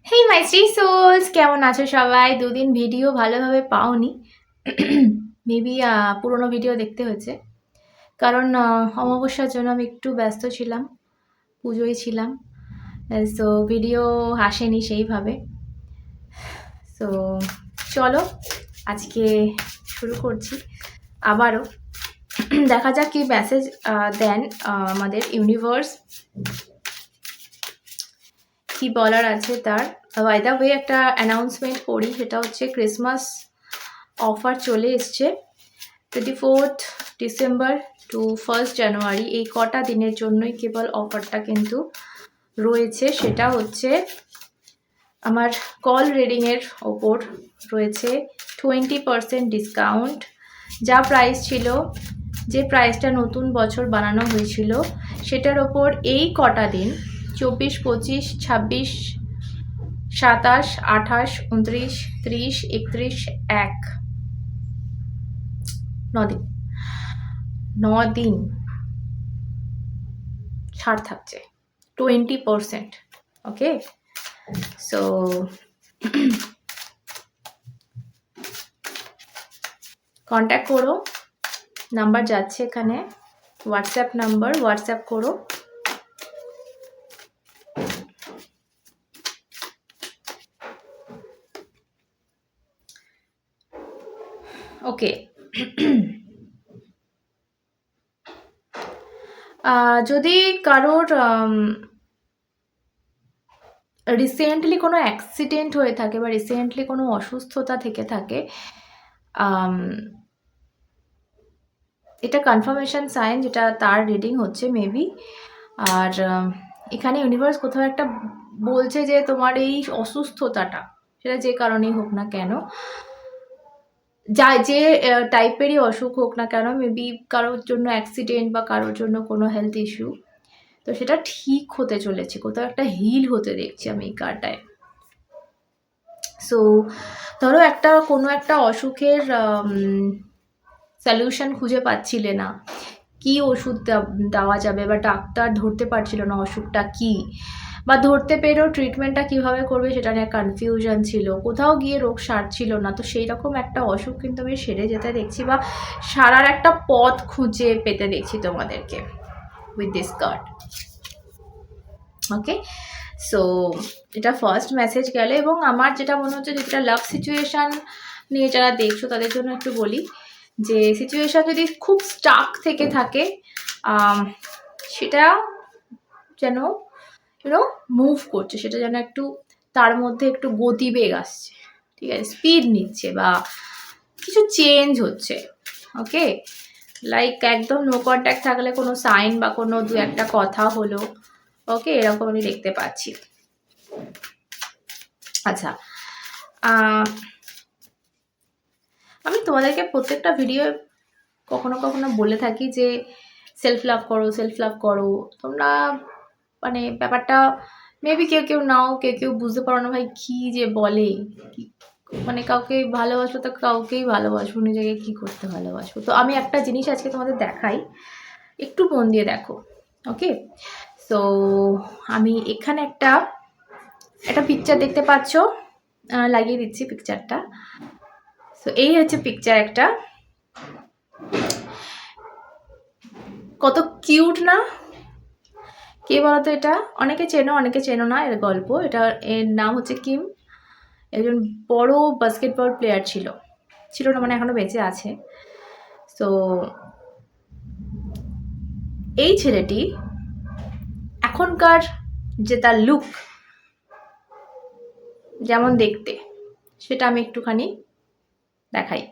হেই মাই three sols, কেমন আছো সবাই? দুদিন ভিডিও ভালোভাবে পাওনি। মেবি পুরোনো ভিডিও দেখতে হয়েছে, কারণ অমাবস্যার জন্য আমি একটু ব্যস্ত ছিলাম, পুজোয় ছিলাম। সো ভিডিও আসেনি সেইভাবে। সো চলো আজকে শুরু করছি আবারও। দেখা যাক কি মেসেজ দেন আমাদের ইউনিভার্স, কি বলার আছে তার। বাই দ্য ওয়ে একটা অ্যানাউন্সমেন্ট করি, সেটা হচ্ছে ক্রিসমাস অফার চলে এসছে 24th ডিসেম্বর টু 1st জানুয়ারি। এই কটা দিনের জন্যই কেবল অফারটা কিন্তু রয়েছে। সেটা হচ্ছে আমার কল রিডিংয়ের ওপর রয়েছে 20% ডিসকাউন্ট। যা প্রাইস ছিল, যে প্রাইসটা নতুন বছর বানানো হয়েছিল, সেটার ওপর এই কটা দিন 24, 25, 26, 27, 28, 29, 30, 31, 1, 9 দিন ছাড় থাকছে 20%। ওকে, সো কন্ট্যাক্ট করো, নাম্বার যাচ্ছে এখানে, হোয়াটসঅ্যাপ নাম্বার, হোয়াটসঅ্যাপ করো। ওকে, যদি কারোর রিসেন্টলি কোনো অ্যাক্সিডেন্ট হয়ে থাকে বা রিসেন্টলি কোনো অসুস্থতা থেকে থাকে, এটা কনফার্মেশন সাইন, যেটা তার রিডিং হচ্ছে মেবি। আর এখানে ইউনিভার্স কোথাও একটা বলছে যে তোমার এই অসুস্থতাটা, সেটা যে কারণেই হোক না কেন, যে টাইপেরই অসুখ হোক না কেন, মেবি কারোর জন্য অ্যাক্সিডেন্ট বা কারোর জন্য কোনো হেলথ ইস্যু, তো সেটা ঠিক হতে চলেছে, কোথাও একটা হিল হতে দেখছি আমি এই কার্ডটায়। সো ধরো কোনো একটা অসুখের সলিউশন খুঁজে পাচ্ছিলে না, কি ওষুধ দেওয়া যাবে, বা ডাক্তার ধরতে পারছিল না অসুখটা কি, বা ধরতে পেরেও ট্রিটমেন্টটা কিভাবে করবে সেটা নিয়ে কনফিউশন ছিল, কোথাও গিয়ে রোগ সারছিল না। তো সেই রকম একটা অসুখ কিন্তু আমি সেরে যেতে দেখছি, বা সারার একটা পথ খুঁজে পেতে দেখছি তোমাদেরকে with this card. Okay, so এটা ফার্স্ট মেসেজ গেল। এবং আমার যেটা মনে হচ্ছে, যেটা লাভ সিচুয়েশান নিয়ে যারা দেখছো তাদের জন্য একটু বলি, যে সিচুয়েশান যদি খুব স্টাক থেকে থাকে, সেটা যেন মুভ করছে, সেটা যেন একটু তার মধ্যে একটু গতিবেগ আসছে, ঠিক আছে, স্পিড নিচ্ছে বা কিছু চেঞ্জ হচ্ছে। ওকে, লাইক একদম নো কন্ট্যাক্ট থাকলে কোনো সাইন বা কোনো দু একটা কথা হলো, ওকে, এরকম আমি দেখতে পাচ্ছি। আচ্ছা, আমি তোমাদেরকে প্রত্যেকটা ভিডিও কখনো কখনো বলে থাকি যে সেলফ লাভ করো, সেলফ লাভ করো। তোমরা মানে ব্যাপারটা মেবি কেউ নাও, কেউ বুঝতে পারো না, ভাই কী যে বলে, মানে কাউকে ভালোবাসো তো কাউকেই ভালোবাসবো, নিজেকে কী করতে ভালোবাসবো। তো আমি একটা জিনিস আজকে তোমাদের দেখাই, একটু মন দিয়ে দেখো। ওকে, সো আমি এখানে একটা পিকচার দেখতে পাচ্ছ, লাগিয়ে দিচ্ছি পিকচারটা। সো এই হচ্ছে পিকচার একটা, কত কিউট না? কে বলতো এটা? অনেকে চেনো, অনেকে চেনো না এর গল্প। এর নাম হচ্ছে কিম, একজন বড় বাস্কেটবল প্লেয়ার ছিল না, মানে এখনো বেঁচে আছে। তো এই ছেলেটি এখনকার যে তার লুক যেমন দেখতে, সেটা আমি একটুখানি দেখাই।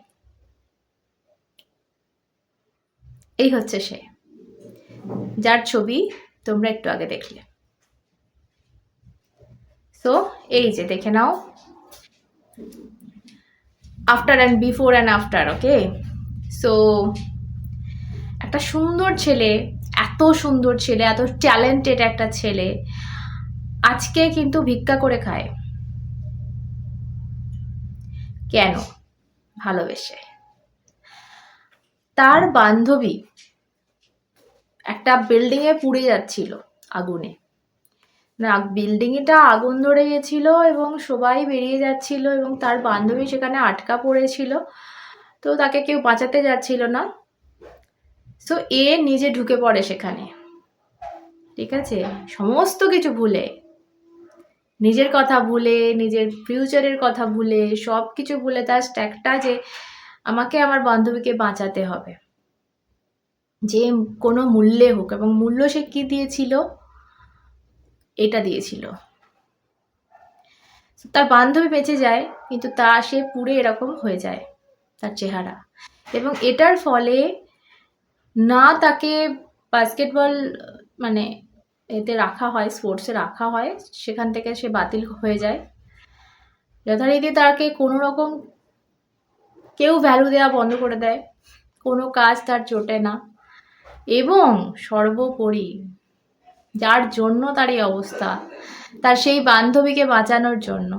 এই হচ্ছে সে, যার ছবি তোমরা একটু আগে দেখলে। সো এই যে দেখে নাও, after and before and after. Okay, so একটা সুন্দর ছেলে, এত সুন্দর ছেলে, এত ট্যালেন্টেড একটা ছেলে, আজকে কিন্তু ভিক্ষা করে খায়। কেন? ভালোবেসে। তার বান্ধবী একটা বিল্ডিংয়ে পুড়ে যাচ্ছিল আগুনে, না, বিল্ডিংটা আগুন ধরে গেছিল এবং সবাই বেরিয়ে যাচ্ছিল এবং তার বান্ধবী সেখানে আটকা পড়েছিল, তো তাকে কেউ বাঁচাতে যাচ্ছিল না। সো এ নিজে ঢুকে পড়ে সেখানে, ঠিক আছে, সমস্ত কিছু ভুলে, নিজের কথা ভুলে, নিজের ফিউচারের কথা ভুলে, সব কিছু ভুলে তার স্ট্যাকটা যে আমাকে আমার বান্ধবীকে বাঁচাতে হবে, যে কোনো মূল্যে হোক। এবং মূল্য সে কি দিয়েছিল? এটা দিয়েছিল। তার বান্ধবী বেঁচে যায়, কিন্তু সে পুরো এরকম হয়ে যায় তার চেহারা। এবং এটার ফলে না তাকে বাস্কেটবল মানে এতে রাখা হয়, স্পোর্টসে রাখা হয়, সেখান থেকে সে বাতিল হয়ে যায়। যথারীতি তাকে কোনো রকম কেউ ভ্যালু দেওয়া বন্ধ করে দেয়, কোনো কাজ তার জোটে না। এবং সর্বোপরি যার জন্য তার এই অবস্থা, তার সেই বান্ধবীকে বাঁচানোর জন্য,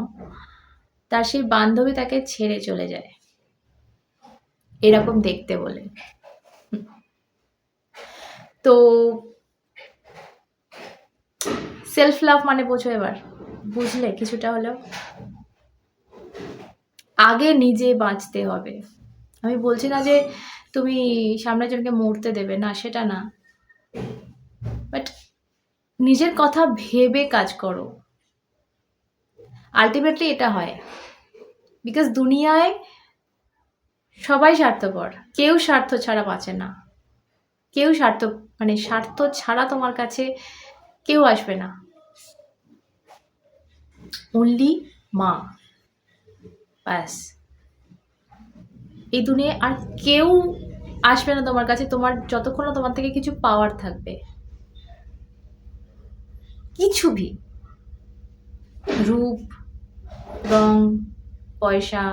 তার সেই বান্ধবী তাকে ছেড়ে চলে যায় এরকম দেখতে বলে। তো সেলফ লাভ মানে বোঝো এবার, বুঝলে কিছুটা হলেও? আগে নিজে বাঁচতে হবে। আমি বলছি না যে তুমি সামনের জনকে মরতে দেবে না, সেটা না, বাট নিজের কথা ভেবে কাজ করো। আলটিমেটলি এটা হয়, বিকজ দুনিয়ায় সবাই স্বার্থপর, কেউ স্বার্থ ছাড়া বাঁচে না। কেউ স্বার্থ ছাড়া তোমার কাছে কেউ আসবে না। অনলি মা, ব্যাস। এই দুনিয়ায় আর কেউ আসবে না তোমার কাছে, তোমার যতক্ষণ না তোমার থেকে কিছু পাওয়ার থাকবে, কিছু ভি, রূপ, রং, পয়সা।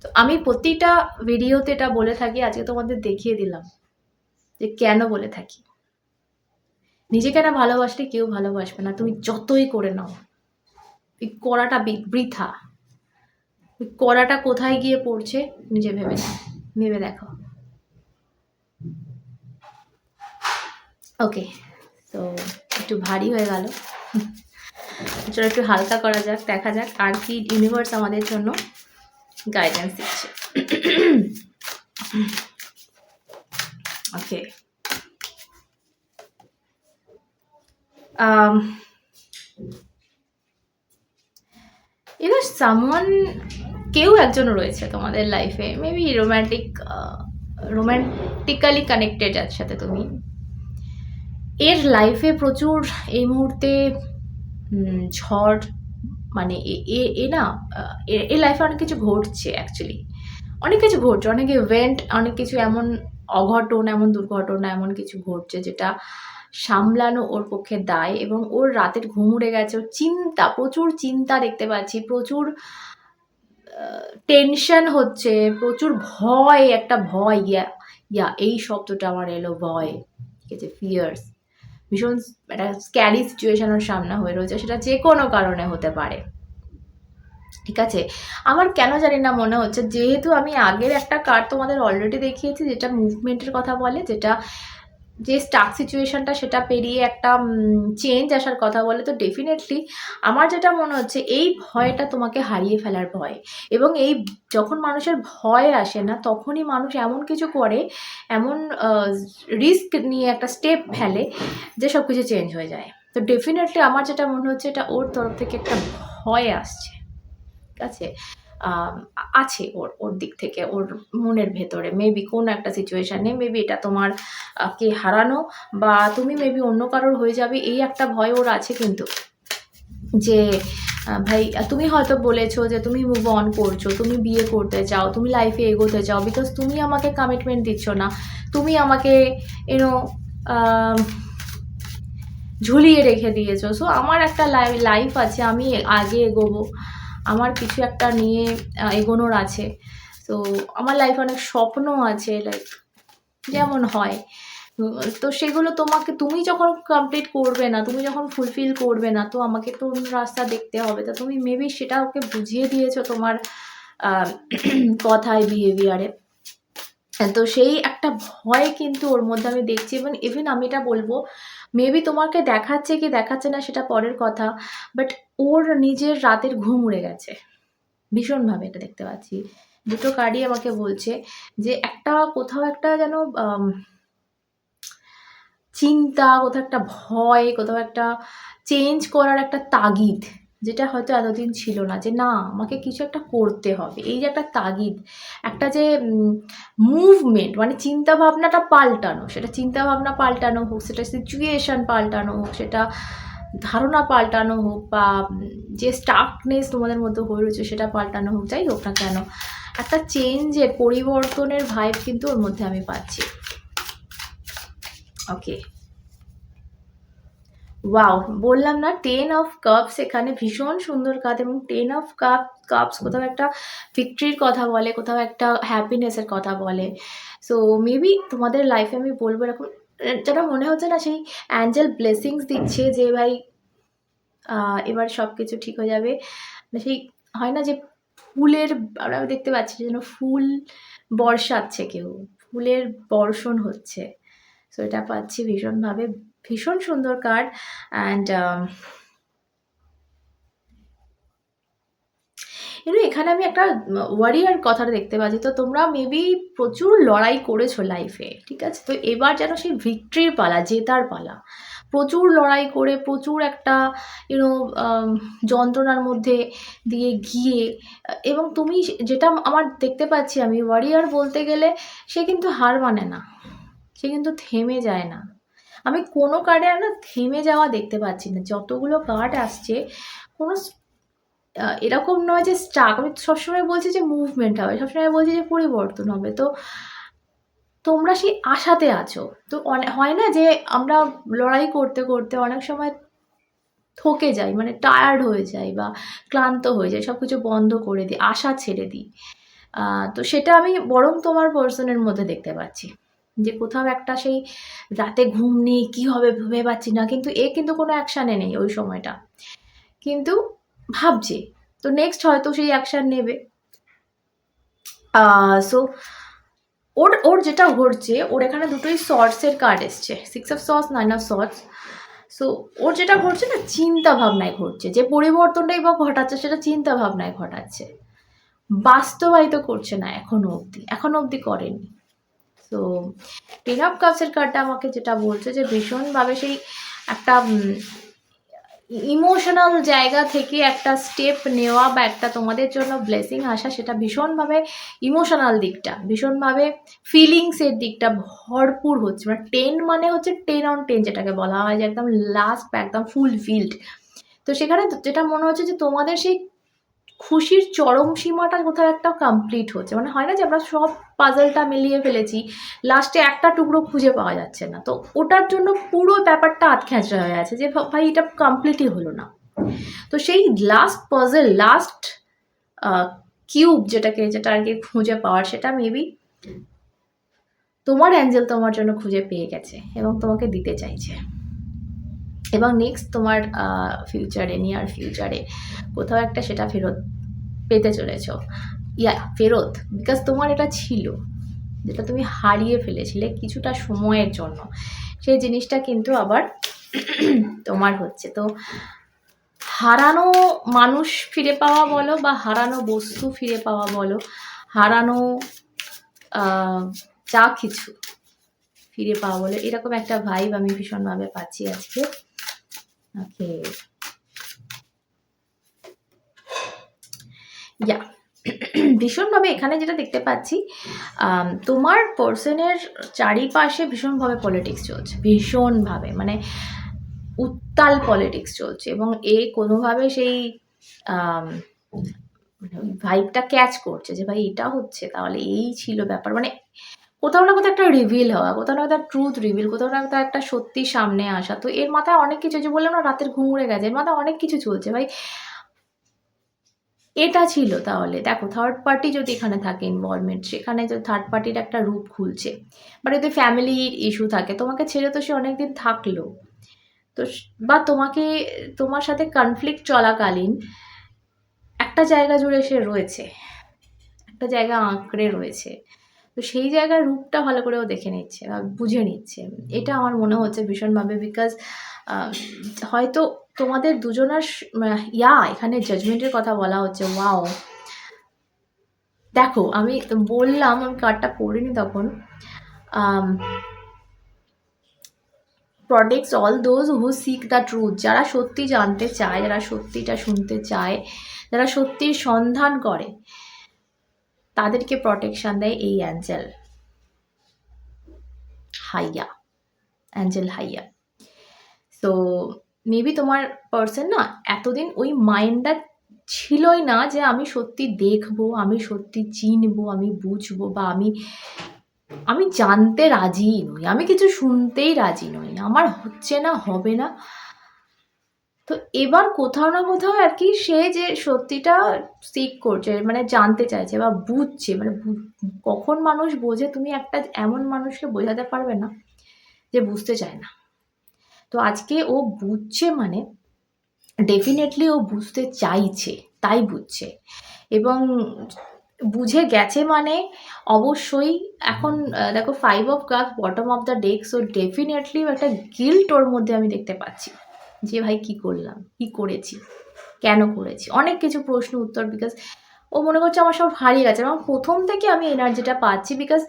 তো আমি প্রতিটা ভিডিওতে এটা বলে থাকি, আজকে তোমাদের দেখিয়ে দিলাম যে কেন বলে থাকি। নিজেকে না ভালোবাসলে কেউ ভালোবাসবে না, তুমি যতই করে নাও। এই করাটা বৃথা। ওই করাটা কোথায় গিয়ে পড়ছে নিজে ভেবে দেখো। ওকে, তো একটু ভারী হয়ে গেল, চলো একটু হালকা করা যাক, দেখা যাক আর কি ইউনিভার্স আমাদের জন্য গাইডেন্স দিচ্ছে। ওকে, এবার কেউ একজন রয়েছে তোমাদের লাইফে, মেবি রোম্যান্টিক্যালি কানেক্টেড, যার সাথে তুমি এর লাইফে প্রচুর এই মুহূর্তে ঝড়, মানে এ না এর লাইফে অনেক কিছু ঘটছে, অ্যাকচুয়ালি অনেক কিছু ঘটছে, অনেক ইভেন্ট, অনেক কিছু এমন অঘটন, এমন দুর্ঘটনা, এমন কিছু ঘটছে যেটা সামলানো ওর পক্ষে দায়। এবং ওর রাতের ঘুম উড়ে গেছে, ওর চিন্তা, প্রচুর চিন্তা দেখতে পাচ্ছি, প্রচুর টেনশন হচ্ছে, প্রচুর ভয়, একটা ভয়, এই শব্দটা আমার এলো, ভয়, ঠিক আছে, ফিয়ার্স, ভীষণ একটা স্ক্যারি সিচুয়েশনের সামনে হয়ে রয়েছে, সেটা যে কোনো কারণে হতে পারে, ঠিক আছে। আমার কেন জানি না মনে হচ্ছে, যেহেতু আমি আগের একটা কার্ড তোমাদের অলরেডি দেখিয়েছি যেটা মুভমেন্টের কথা বলে, যেটা যে স্টাক সিচুয়েশনটা সেটা পেরিয়ে একটা চেঞ্জ আসার কথা বলে, তো ডেফিনেটলি আমার যেটা মনে হচ্ছে এই ভয়টা তোমাকে হারিয়ে ফেলার ভয়। এবং এই যখন মানুষের ভয় আসে না, তখনই মানুষ এমন কিছু করে, এমন রিস্ক নিয়ে একটা স্টেপ ফেলে যে সব কিছু চেঞ্জ হয়ে যায়। তো ডেফিনেটলি আমার যেটা মনে হচ্ছে, এটা ওর তরফ থেকে একটা ভয় আসছে, ঠিক আছে, আছে ওর দিক থেকে, ওর মনের ভেতরে মেবি কোনো একটা সিচুয়েশানে, মেবি এটা তোমার কে হারানো বা তুমি মেবি অন্য কারোর হয়ে যাবে, এই একটা ভয় ওর আছে। কিন্তু যে ভাই, তুমি হয়তো বলেছো যে তুমি মুভ অন করছো, তুমি বিয়ে করতে চাও, তুমি লাইফে এগোতে চাও, বিকজ তুমি আমাকে কমিটমেন্ট দিচ্ছ না, তুমি আমাকে ঝুলিয়ে রেখে দিয়েছো। সো আমার একটা লাইফ আছে, আমি আগে এগোবো, আমার কিছু একটা নিয়ে এগোনোর আছে। তো আমার লাইফে অনেক স্বপ্ন আছে, লাইক যেমন হয়, তো সেগুলো তুমি যখন কমপ্লিট করবে না, তুমি যখন ফুলফিল করবে না, তো আমাকে তো অন্য রাস্তা দেখতে হবে। তো তুমি মেবি সেটা ওকে বুঝিয়ে দিয়েছো তোমার কথায়, বিহেভিয়ারে। তো সেই একটা ভয় কিন্তু ওর মধ্যে আমি দেখছি, এবং ইভেন আমি এটা বলবো, মেবি তোমাকে দেখাচ্ছে কি দেখাচ্ছে না সেটা পরের কথা, বাট ওর নিজের রাতের ঘুম উড়ে গেছে ভীষণভাবে, এটা দেখতে পাচ্ছি। দুটো কার্ডই আমাকে বলছে যে একটা কোথাও একটা যেন চিন্তা, কোথাও একটা ভয়, কোথাও একটা চেঞ্জ করার একটা তাগিদ, যেটা হয়তো এতদিন ছিল না, যে না আমাকে কিছু একটা করতে হবে, এই যে একটা তাগিদ, একটা যে মুভমেন্ট, মানে চিন্তা ভাবনাটা পাল্টানো, সেটা চিন্তা ভাবনা পাল্টানো হোক, সেটা সিচুয়েশন পাল্টানো হোক, সেটা ধারণা পাল্টানো হোক, বা যে স্টাকনেস তোমাদের মধ্যে হয়ে রয়েছে সেটা পাল্টানো হোক, যাই হোক না কেন, একটা চেঞ্জের, পরিবর্তনের ভাইব কিন্তু ওর মধ্যে আমি পাচ্ছি। ওকে, ওয়াও! বললাম না 10 অফ কাপস এখানে ভীষণ সুন্দর কার্ড, এবং 10 অফ কাপস কোথাও একটা ভিক্টরির কথা বলে, কোথাও একটা হ্যাপিনেসের কথা বলে। সো মেবি তোমাদের লাইফে আমি বলবো এরকম যেন মনে হচ্ছে না, সেই অ্যাঞ্জেল ব্লেসিংস দিচ্ছে যে ভাই এবার সব কিছু ঠিক হয়ে যাবে। মানে সেই হয় না যে ফুলের, আমরা দেখতে পাচ্ছি যেন ফুল বর্ষাচ্ছে কেউ, ফুলের বর্ষণ হচ্ছে। সো এটা পাচ্ছি ভীষণভাবে, ভীষণ সুন্দর কার্ড। অ্যান্ড এখানে আমি একটা ওয়ারিয়ার কথাটা দেখতে পাচ্ছি। তো তোমরা মেবি প্রচুর লড়াই করেছো লাইফে, ঠিক আছে? তো এবার যেন সেই ভিক্টরির পালা, জেতার পালা। প্রচুর লড়াই করে, প্রচুর একটা যন্ত্রণার মধ্যে দিয়ে গিয়ে, এবং তুমি যেটা আমার দেখতে পাচ্ছি, আমি ওয়ারিয়ার বলতে গেলে সে কিন্তু হার মানে না, সে কিন্তু থেমে যায় না। আমি কোনো কার্ডে না থেমে যাওয়া দেখতে পাচ্ছি না। যতগুলো কার্ড আসছে কোনো এরকম নয় যে স্টাক। আমি সবসময় বলছি যে মুভমেন্ট হবে, সবসময় বলছি যে পরিবর্তন হবে। তো তোমরা সেই আশাতে আছো। তো হয় না যে আমরা লড়াই করতে, করতে অনেক সময় থকে যাই, মানে টায়ার্ড হয়ে যাই বা ক্লান্ত হয়ে যাই, সব কিছু বন্ধ করে দিই, আশা ছেড়ে দিই। তো সেটা আমি বরং তোমার পার্সনের মধ্যে দেখতে পাচ্ছি। যে কোথাও একটা সেই রাতে ঘুম নেই, কী হবে ভেবে পাচ্ছি না। কিন্তু এ কিন্তু কোনো অ্যাকশানে নেই ওই সময়টা। কিন্তু ভাবছে। তো নেক্সট হয়তো সেই অ্যাকশান নেবে। সো ওর যেটা ঘটছে, ওর এখানে দুটোই সর্টসের কার্ড এসছে, 6 of sorts, 9 of sorts. So ওর যেটা ঘটছে না, চিন্তা ভাবনায় ঘটছে, যে পরিবর্তনটাই বা ঘটাচ্ছে সেটা চিন্তা ভাবনায় ঘটাচ্ছে, বাস্তবায়িত করছে না এখনো অবধি করেনি। তো 10 অফ কাপসের কার্ডটা আমাকে যেটা বলছে যে ভীষণভাবে সেই একটা ইমোশনাল জায়গা থেকে একটা স্টেপ নেওয়া, বা একটা তোমাদের জন্য ব্লেসিং আসা, সেটা ভীষণভাবে ইমোশনাল দিকটা, ভীষণভাবে ফিলিংসের দিকটা ভরপুর হচ্ছে। মানে 10 মানে হচ্ছে 10 on 10, যেটাকে বলা হয় যে একদম লাস্ট, একদম ফুলফিলড। তো সেখানে যেটা মনে হচ্ছে যে তোমাদের সেই খুশির চরম সীমাটা কোথাও একটা কমপ্লিট হচ্ছে। মানে হয় না যে আমরা সব পাজলটা মিলিয়ে ফেলেছি, লাস্টে একটা টুকরো খুঁজে পাওয়া যাচ্ছে না। তো ওটার জন্য পুরো ব্যাপারটা আধখ্যাচড়া হয়ে আছে, যে ভাই এটা কমপ্লিটই হলো না। তো সেই লাস্ট পাজল, লাস্ট কিউব যেটা আর কি খুঁজে পাওয়ার, সেটা মেবি তোমার অ্যাঞ্জেল তোমার জন্য খুঁজে পেয়ে গেছে এবং তোমাকে দিতে চাইছে। এবং নেক্সট তোমার ফিউচারে, নিয়ার ফিউচারে কোথাও একটা সেটা ফেরত পেতে চলেছ। ফেরত, বিকজ তোমার এটা ছিল, যেটা তুমি হারিয়ে ফেলেছিলে কিছুটা সময়ের জন্য, সেই জিনিসটা কিন্তু আবার তোমার হচ্ছে। তো হারানো মানুষ ফিরে পাওয়া বলো, বা হারানো বস্তু ফিরে পাওয়া বলো, হারানো যা কিছু ফিরে পাওয়া বলো, এরকম একটা ভাইব আমি ভীষণভাবে পাচ্ছি আজকে। ওকে, ভীষণভাবে এখানে যেটা দেখতে পাচ্ছি, তোমার পার্সনের চারিপাশে ভীষণভাবে পলিটিক্স চলছে, ভীষণভাবে, মানে উত্তাল পলিটিক্স চলছে, এবং এ কোনোভাবে সেই ভাইবটা ক্যাচ করছে যে ভাই এটা হচ্ছে, তাহলে এই ছিল ব্যাপার। মানে কোথাও না কোথাও একটা রিভিল হওয়া, কোথাও না কোথাও ট্রুথ রিভিল, কোথাও না কোথাও একটা সত্যি সামনে আসা। তো এর মাথায় অনেক কিছু, যে বললাম না রাতের ঘুম উড়ে গেছে, এর মাথায় অনেক কিছু চলছে ভাই। এটা ছিল, তাহলে দেখো থার্ড পার্টি যদি এখানে থাকে ইনভলভমেন্ট, সেখানে যদি থার্ড পার্টির একটা রূপ খুলছে, বা যদি ফ্যামিলির ইস্যু থাকে, তোমাকে ছেড়ে তো সে অনেকদিন থাকলো, তো বা তোমার সাথে কনফ্লিক্ট চলাকালীন একটা জায়গা জুড়ে সে রয়েছে, একটা জায়গা আঁকড়ে রয়েছে। তো সেই জায়গার রূপটা ভালো করে ও দেখে নিচ্ছে বা বুঝে নিচ্ছে, এটা আমার মনে হচ্ছে ভীষণভাবে। বিকজ হয়তো তোমাদের দুজনার এখানে জাজমেন্টের কথা বলা হচ্ছে। ওয়াও, দেখো আমি বললাম, আমি কার্ডটা পড়িনি তখন, protects all those who seek the truth, যারা সত্যি জানতে চায়, যারা সত্যিটা শুনতে চায়, যারা সত্যির সন্ধান করে, তাদেরকে প্রটেকশন দেয় এই অ্যাঞ্জেল হাইয়া, অ্যাঞ্জেল হাইয়া। তো মেবি তোমার পার্সন না এতদিন ওই মাইন্ডটা ছিলই না যে আমি সত্যি দেখবো, আমি সত্যি চিনবো, আমি বুঝবো, বা আমি জানতে রাজি নই, আমি কিছু শুনতেই রাজি নই, আমার হচ্ছে না, হবে না। তো এবার কোথাও না কোথাও আর কি সে যে সত্যিটা সিক করছে, মানে জানতে চাইছে বা বুঝছে, মানে কখন মানুষ বোঝে, তুমি একটা এমন মানুষকে বোঝাতে পারবে না যে বুঝতে চায় না। তো আজকে ও বুঝছে, মানে ডেফিনেটলি ও বুঝতে চাইছে, তাই বুঝছে, এবং বুঝে গেছে মানে অবশ্যই এখন দেখো 5 of cups bottom of the deck, so definitely একটা গিল্ট ওর মধ্যে আমি দেখতে পাচ্ছি যে ভাই কি করলাম, কি করেছি, কেন করেছি, অনেক কিছু প্রশ্ন উত্তর। বিকজ ও মনে করছে আমার সব হারিয়ে গেছে, এবং প্রথম থেকে আমি এনার্জিটা পাচ্ছি, বিকজ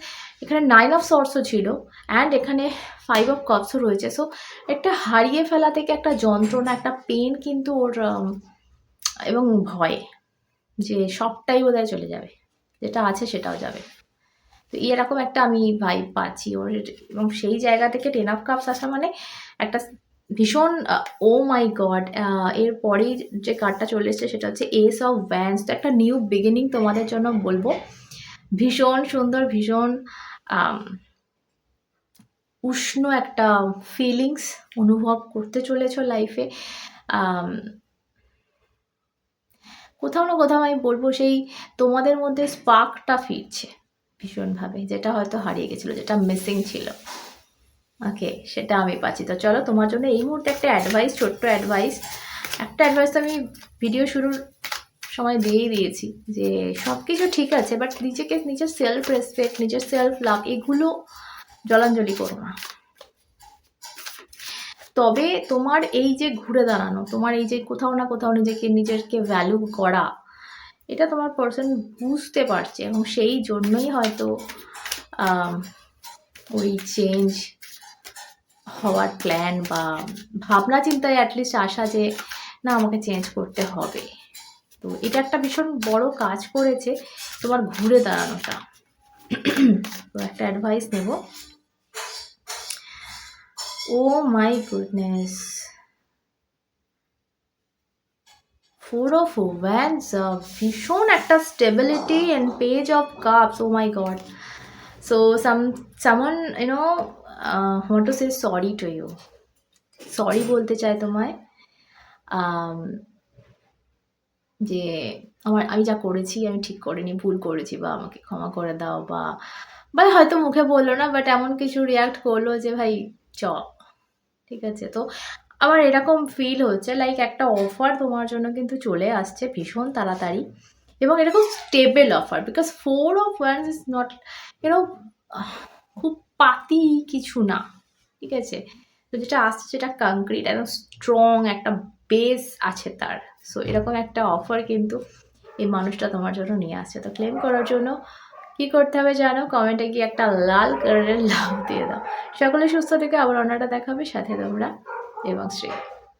এখানে 9 অফ সর্টসও ছিল অ্যান্ড এখানে 5 অফ কাপসও রয়েছে। সো একটা হারিয়ে ফেলা থেকে একটা যন্ত্রণা, একটা পেন কিন্তু ওর, এবং ভয় যে সবটাই বোধহয় চলে যাবে, যেটা আছে সেটাও যাবে। তো এরকম একটা আমি ভাইব পাচ্ছি ওর, এবং সেই জায়গা থেকে 10 অফ কাপস আসা মানে একটা ভীষণ, ও মাই গড, এরপরেই যে কার্ডটা চলে এসছে সেটা হচ্ছে এস অফ ভ্যান্স। তো একটা নিউ বিগিনিং তোমাদের জন্য বলবো, ভীষণ সুন্দর, ভীষণ উষ্ণ একটা ফিলিংস অনুভব করতে চলেছ লাইফে। কোথাও না কোথাও আমি বলবো সেই তোমাদের মধ্যে স্পার্কটা ফিরছে ভীষণভাবে, যেটা হয়তো হারিয়ে গেছিলো, যেটা মিসিং ছিল। ওকে, সেটা আমি পাচ্ছি। তো চলো তোমার জন্য এই মুহূর্তে একটা অ্যাডভাইস, ছোট্ট অ্যাডভাইস, একটা অ্যাডভাইস তো আমি ভিডিও শুরুর সময় দিয়েই দিয়েছি যে সব কিছু ঠিক আছে, বাট নিজেকে, নিজের সেলফ রেসপেক্ট, নিজের সেলফ লাভ, এগুলো জলাঞ্জলি করো না। তবে তোমার এই যে ঘুরে দাঁড়ানো, তোমার এই যে কোথাও না কোথাও নিজেকে ভ্যালু করা, এটা তোমার পার্সন বুঝতে পারছে, এবং সেই জন্যই হয়তো ওই চেঞ্জ হওয়ার প্ল্যান বা ভাবনা চিন্তায় অ্যাটলিস্ট আসা যে না আমাকে চেঞ্জ করতে হবে। তো এটা একটা ভীষণ বড় কাজ করেছে তোমার ঘুরে দাঁড়ানোটা। তো একটা অ্যাডভাইস নেব। Oh my goodness, 4 of wands, ভীষণ একটা stability and page of cups. Oh my god, so someone want to say sorry to you, sorry বলতে চাই তোমায়, যে আমি যা করেছি আমি ঠিক করিনি, ভুল করেছি, বা আমাকে ক্ষমা করে দাও, বা হয়তো মুখে বললো না, বাট এমন কিছু রিয়াক্ট করলো যে ভাই চ, ঠিক আছে। তো আমার এরকম ফিল হচ্ছে লাইক একটা অফার তোমার জন্য কিন্তু চলে আসছে ভীষণ তাড়াতাড়ি, এবং এরকম stable offer, because 4 of once is not খুব পাতি কিছু না, ঠিক আছে। তো যেটা আসছে সেটা কংক্রিট, একদম স্ট্রং একটা বেস আছে তার। সো এরকম একটা অফার কিন্তু এই মানুষটা তোমার জন্য নিয়ে আসছে। তো ক্লেম করার জন্য কি করতে হবে জানো, কমেন্টে গিয়ে একটা লাল কালারের লাভ দিয়ে দাও। সকলে সুস্থ থেকে আবার অন্যটা দেখাবে, সাথে তোমরা এবং শ্রী।